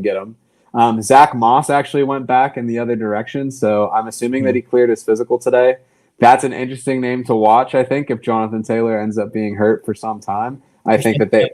and get him. Zach Moss actually went back in the other direction, so I'm assuming that he cleared his physical today. That's an interesting name to watch, I think, if Jonathan Taylor ends up being hurt for some time. I think that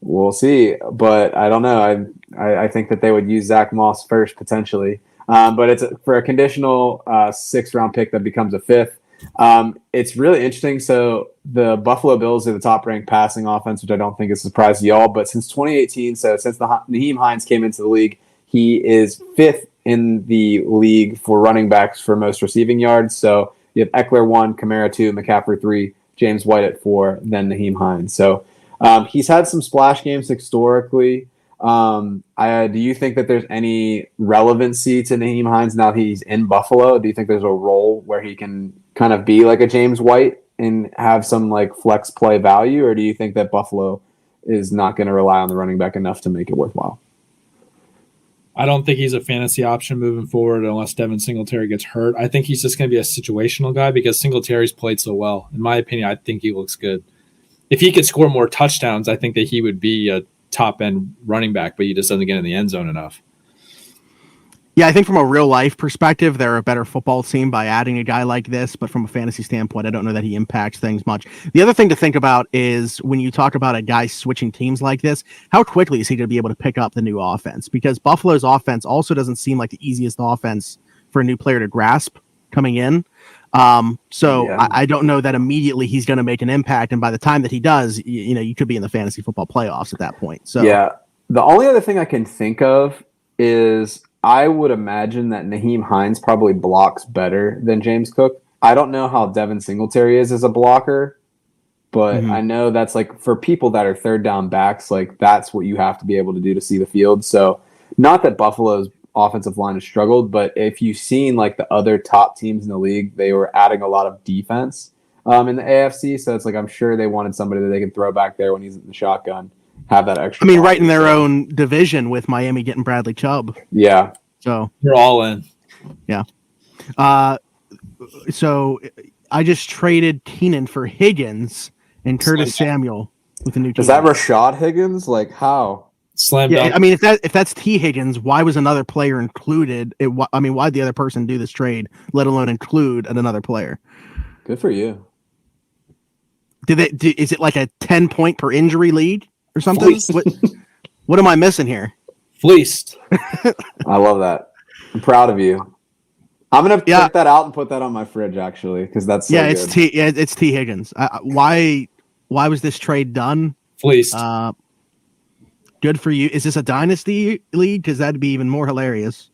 we'll see, but I don't know. I think that they would use Zach Moss first potentially, but it's for a conditional 6th-round pick that becomes a 5th. It's really interesting. So the Buffalo Bills are the top-ranked passing offense, which I don't think is a surprise to y'all. But since 2018, so since Nyheim Hines came into the league, he is 5th in the league for running backs for most receiving yards. So you have Eckler 1, Kamara 2, McCaffrey 3, James White at 4, then Nyheim Hines. So he's had some splash games historically. Do you think that there's any relevancy to Nyheim Hines now that he's in Buffalo? Do you think there's a role where he can kind of be like a James White and have some like flex play value, or do you think that Buffalo is not going to rely on the running back enough to make it worthwhile? I don't think he's a fantasy option moving forward unless Devin Singletary gets hurt. I think he's just going to be a situational guy because Singletary's played so well. In my opinion, I think he looks good. If he could score more touchdowns, I think that he would be a top-end running back, but he just doesn't get in the end zone enough. Yeah, I think from a real-life perspective, they're a better football team by adding a guy like this, but from a fantasy standpoint, I don't know that he impacts things much. The other thing to think about is when you talk about a guy switching teams like this, how quickly is he going to be able to pick up the new offense? Because Buffalo's offense also doesn't seem like the easiest offense for a new player to grasp coming in. I don't know that immediately he's going to make an impact, and by the time that he does, you could be in the fantasy football playoffs at that point. So yeah, the only other thing I can think of is I would imagine that Nyheim Hines probably blocks better than James Cook. I don't know how Devin Singletary is as a blocker, but I know that's like for people that are third down backs, like that's what you have to be able to do to see the field. So not that Buffalo's offensive line has struggled, but if you've seen like the other top teams in the league, they were adding a lot of defense in the AFC. So it's like I'm sure they wanted somebody that they can throw back there when he's in the shotgun. Have that extra. I mean, right in their own division with Miami getting Bradley Chubb. Yeah. So you're all in. Yeah. So I just traded Keenan for Higgins and Curtis Samuel with a new team. Is that Rashad Higgins? Like how? Slam dunk. I mean, if that's T Higgins, why was another player included? Why'd the other person do this trade, let alone include another player? Good for you. Is it like a 10-point per injury league or something? What am I missing here? Fleeced. I love that. I'm proud of you. I'm gonna check that out and put that on my fridge actually, because that's so good. It's T Higgins. Why was this trade done? Fleeced. Good for you. Is this a dynasty league? Because that'd be even more hilarious.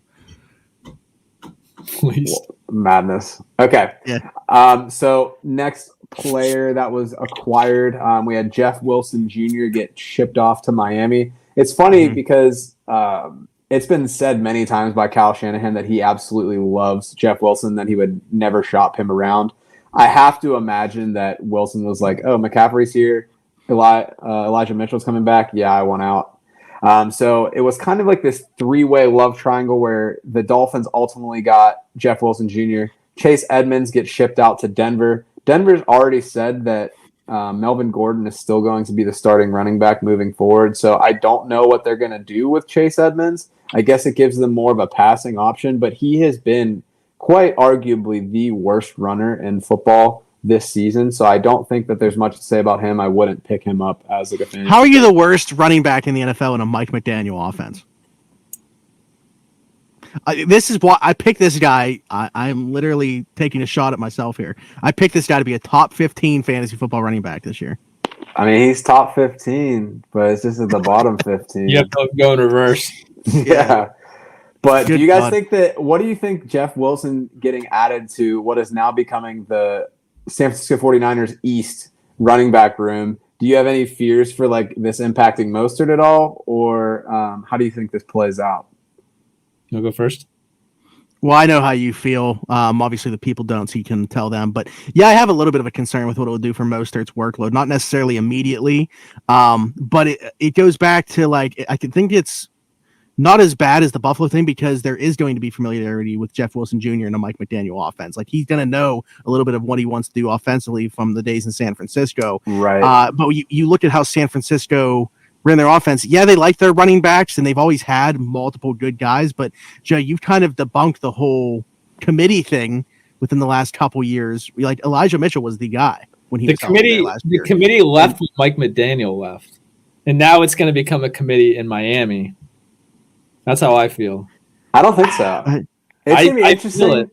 Fleeced. Madness. Okay. Yeah. So next player that was acquired, we had Jeff Wilson Jr. get shipped off to Miami. It's funny because it's been said many times by Kyle Shanahan that he absolutely loves Jeff Wilson, that he would never shop him around. I have to imagine that Wilson was like, oh, McCaffrey's here. Elijah Mitchell's coming back. Yeah, I want out. So it was kind of like this three-way love triangle where the Dolphins ultimately got Jeff Wilson Jr. Chase Edmonds gets shipped out to Denver. Denver's already said that Melvin Gordon is still going to be the starting running back moving forward. So I don't know what they're going to do with Chase Edmonds. I guess it gives them more of a passing option, but he has been quite arguably the worst runner in football this season. So I don't think that there's much to say about him. I wouldn't pick him up as like a fan. How are you the worst running back in the NFL in a Mike McDaniel offense? This is why I picked this guy. I'm literally taking a shot at myself here. I picked this guy to be a top 15 fantasy football running back this year. I mean, he's top 15, but it's just at the bottom 15. You have to go in reverse. Yeah. But do you guys think what do you think Jeff Wilson getting added to what is now becoming the San Francisco 49ers East running back room? Do you have any fears for like this impacting Mostert at all? Or how do you think this plays out? You'll go first. Well, I know how you feel. Obviously, the people don't, so you can tell them. But yeah, I have a little bit of a concern with what it will do for Mostert's workload. Not necessarily immediately, but it goes back to like I think it's not as bad as the Buffalo thing because there is going to be familiarity with Jeff Wilson Jr. and a Mike McDaniel offense. Like he's going to know a little bit of what he wants to do offensively from the days in San Francisco. Right. But you look at how San Francisco ran their offense. Yeah, they like their running backs, and they've always had multiple good guys. But Joe, you've kind of debunked the whole committee thing within the last couple years. Like Elijah Mitchell was the guy when he was there last year. The committee left when Mike McDaniel left, and now it's going to become a committee in Miami. That's how I feel. I don't think so. It's gonna be interesting. It.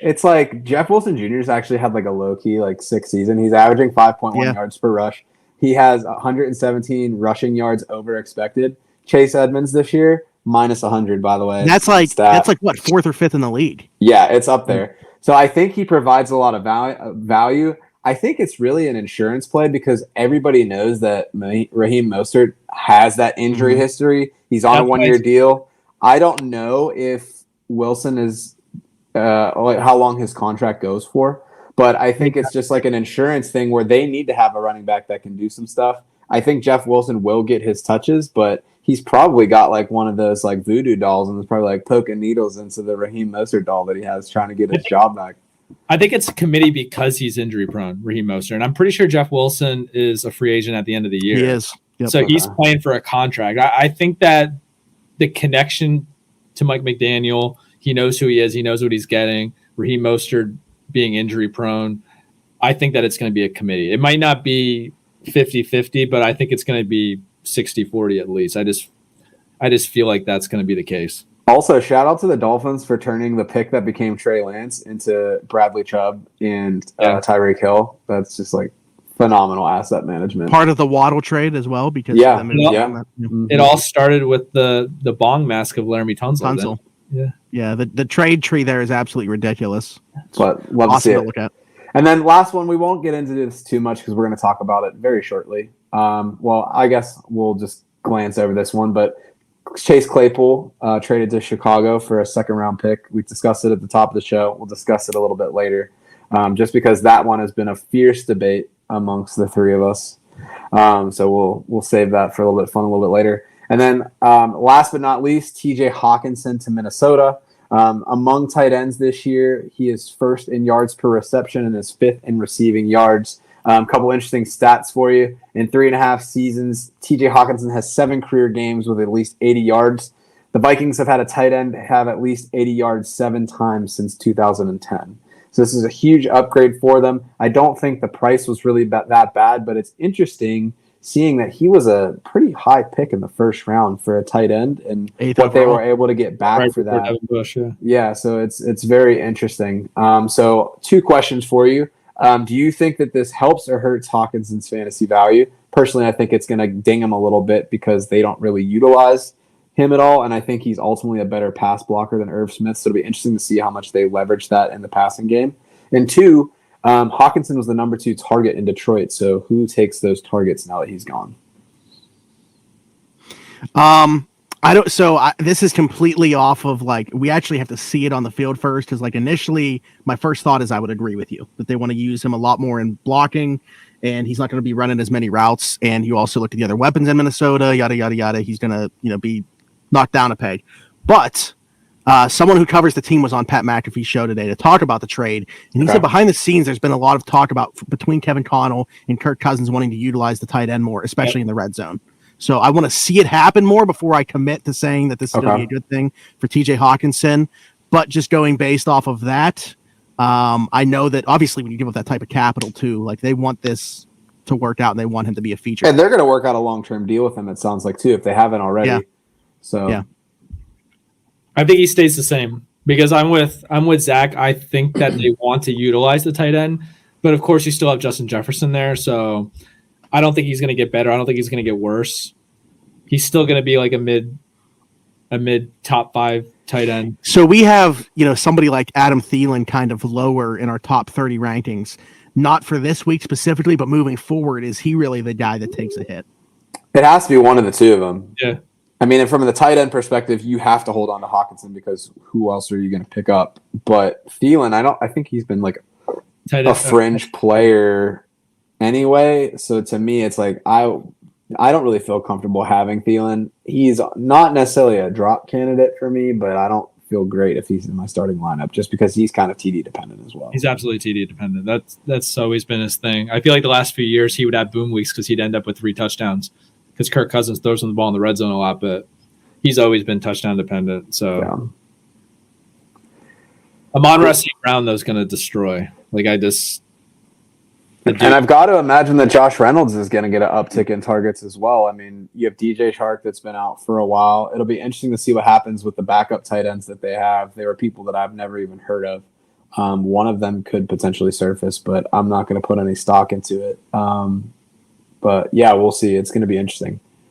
It's like Jeff Wilson Jr.'s actually had like a low key like 6th season. He's averaging 5.1 yards per rush. He has 117 rushing yards over expected. Chase Edmonds this year minus 100. By the way, that's like what, 4th or 5th in the league. Yeah, it's up there. So I think he provides a lot of value. I think it's really an insurance play because everybody knows that Raheem Mostert has that injury history. He's on a 1-year deal. I don't know if Wilson is how long his contract goes for, but I think it's just like an insurance thing where they need to have a running back that can do some stuff. I think Jeff Wilson will get his touches, but he's probably got like one of those like voodoo dolls and is probably like poking needles into the Raheem Mostert doll that he has trying to get his job back. I think it's a committee because he's injury prone, Raheem Mostert. And I'm pretty sure Jeff Wilson is a free agent at the end of the year. He is. Yep. So he's playing for a contract. I think that the connection to Mike McDaniel, he knows who he is. He knows what he's getting. Raheem Mostert being injury prone. I think that it's going to be a committee. It might not be 50-50, but I think it's going to be 60-40 at least. I just feel like that's going to be the case. Also, shout out to the Dolphins for turning the pick that became Trey Lance into Bradley Chubb and Tyreek Hill. That's just like phenomenal asset management. Part of the Waddle trade as well, because it all started with the bong mask of Laramie Tunsil. Yeah. The trade tree there is absolutely ridiculous. But love to see it. Look at. And then last one, we won't get into this too much because we're going to talk about it very shortly. Well, I guess we'll just glance over this one, but Chase Claypool traded to Chicago for a 2nd-round pick. We discussed it at the top of the show. We'll discuss it a little bit later, just because that one has been a fierce debate amongst the three of us. So we'll save that for a little bit of fun a little bit later. And then last but not least, TJ Hockenson to Minnesota. Among tight ends this year, he is 1st in yards per reception and is 5th in receiving yards. A couple interesting stats for you. In 3.5 seasons, TJ Hockenson has 7 career games with at least 80 yards. The Vikings have had a tight end have at least 80 yards 7 times since 2010. So this is a huge upgrade for them. I don't think the price was really that bad, but it's interesting seeing that he was a pretty high pick in the 1st round for a tight end and what they were able to get back for that. Bush, so it's very interesting. So 2 questions for you. Do you think that this helps or hurts Hawkinson's fantasy value? Personally, I think it's going to ding him a little bit because they don't really utilize him at all, and I think he's ultimately a better pass blocker than Irv Smith, so it'll be interesting to see how much they leverage that in the passing game. And 2, Hockenson was the number 2 target in Detroit, so who takes those targets now that he's gone? This is completely off of we actually have to see it on the field first because initially my first thought is I would agree with you that they want to use him a lot more in blocking and he's not going to be running as many routes. And you also look at the other weapons in Minnesota, yada, yada, yada. He's going to, be knocked down a peg. But someone who covers the team was on Pat McAfee's show today to talk about the trade. And he said behind the scenes, there's been a lot of talk about between Kevin Connell and Kirk Cousins wanting to utilize the tight end more, especially in the red zone. So I want to see it happen more before I commit to saying that this is going to be a good thing for TJ Hockenson. But just going based off of that, I know that obviously when you give up that type of capital too, they want this to work out and they want him to be a feature. And they're going to work out a long-term deal with him, it sounds like, too, if they haven't already. Yeah. So yeah. I think he stays the same because I'm with Zach. I think that they want to utilize the tight end, but of course you still have Justin Jefferson there. So I don't think he's going to get better. I don't think he's going to get worse. He's still going to be like a mid top 5 tight end. So we have, somebody like Adam Thielen kind of lower in our top 30 rankings, not for this week specifically, but moving forward, is he really the guy that takes a hit? It has to be one of the 2 of them. Yeah. I mean, from the tight end perspective, you have to hold on to Hockenson because who else are you going to pick up? But Thielen, I think he's been like a fringe player anyway. So to me, it's like I don't really feel comfortable having Thielen. He's not necessarily a drop candidate for me, but I don't feel great if he's in my starting lineup just because he's kind of TD dependent as well. He's absolutely TD dependent. That's always been his thing. I feel like the last few years he would have boom weeks because he'd end up with 3 touchdowns. because Kirk Cousins throws him the ball in the red zone a lot, but he's always been touchdown dependent. So Amon-Ra St. Brown, though, is going to destroy. And I've got to imagine that Josh Reynolds is going to get an uptick in targets as well. I mean, you have DJ Chark that's been out for a while. It'll be interesting to see what happens with the backup tight ends that they have. They were people that I've never even heard of. One of them could potentially surface, but I'm not going to put any stock into it. But yeah, we'll see. It's going to be interesting.